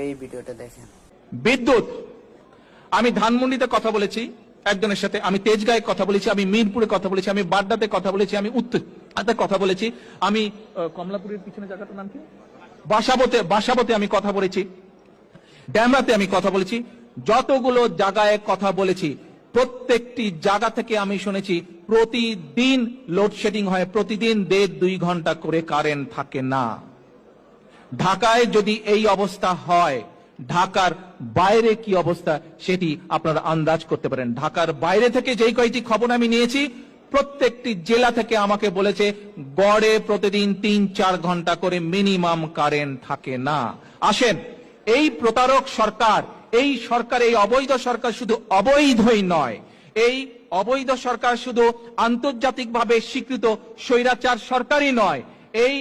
এই ভিডিওটা দেখেন। বিদ্যুৎ, আমি ধানমন্ডিতে কথা বলেছি একজনের সাথে, আমি তেজগাঁয়ে কথা বলেছি, আমি মিরপুরে কথা বলেছি, আমি বাড্ডাতে কথা বলেছি, আমি উত্তরাতে কথা বলেছি, আমি কমলাপুরের পিছনে জায়গাটার নাম কি, বাসাবোতে আমি কথা বলেছি, ড্যামরাতে আমি কথা বলেছি। যতগুলো জায়গায় কথা বলেছি প্রত্যেকটি জায়গা থেকে আমি শুনেছি প্রতিদিন লোডশেডিং হয়, প্রতিদিন 1.5-2 ঘন্টা করে কারেন্ট থাকে না। ঢাকায় যদি এই অবস্থা হয়, ঢাকার বাইরে কি অবস্থা সেটি আপনারা আন্দাজ করতে পারেন। ঢাকার বাইরে থেকে যেই কয়টি খবর আমি নিয়েছি, প্রত্যেকটি জেলা থেকে আমাকে বলেছে গড়ে প্রতিদিন 3-4 ঘন্টা করে মিনিমাম কারেন্ট থাকে না। আসেন, এই প্রতারক সরকার, এই সরকার, এই অবৈধ সরকার শুধু অবৈধই নয়, এই অবৈধ সরকার শুধু আন্তর্জাতিকভাবে স্বীকৃত স্বৈরাচার সরকারই নয়, এই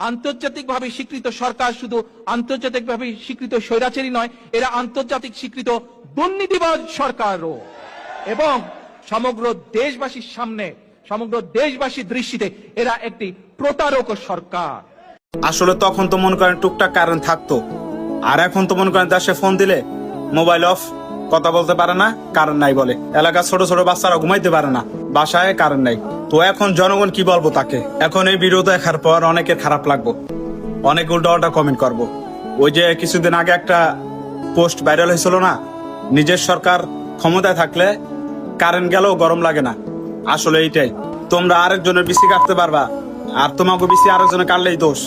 আন্তর্জাতিকভাবে স্বীকৃত সরকার শুধু আন্তর্জাতিকভাবে স্বীকৃত স্বৈরাচারী নয়, এরা আন্তর্জাতিক স্বীকৃত দুর্নীতিবাজ সরকারও। এবং সমগ্র দেশবাসীর সামনে, সমগ্র দেশবাসীর দৃষ্টিতে এরা একটি প্রতারক সরকার। আসলে তখন তো মনে করেন টুকটাক কারেন্ট থাকতো, আর এখন তো মনে করেন দেশে ফোন দিলে মোবাইল অফ, কথা বলতে পারে না, কারেন্ট নাই বলে। এলাকার ছোট ছোট বাচ্চারা ঘুমাইতে পারে না, বাসায় কারেন্ট নাই। তো এখন জনগণ কি বলবো তাকে? এখন এই ভিডিও দেখার পর অনেকের খারাপ লাগবো, অনেক উল্টা কমেন্ট করবো। ওই যে কিছুদিন আগে একটা পোস্ট ভাইরাল হয়েছিল না, নিজের সরকার ক্ষমতায় থাকলে কারেন্ট গেলেও গরম লাগে না। আসলে এইটাই, তোমরা আরেকজনের বিসি কাটতে পারবা, আর তোমাকে বিসি আরেকজনে কাটলেই দোষ।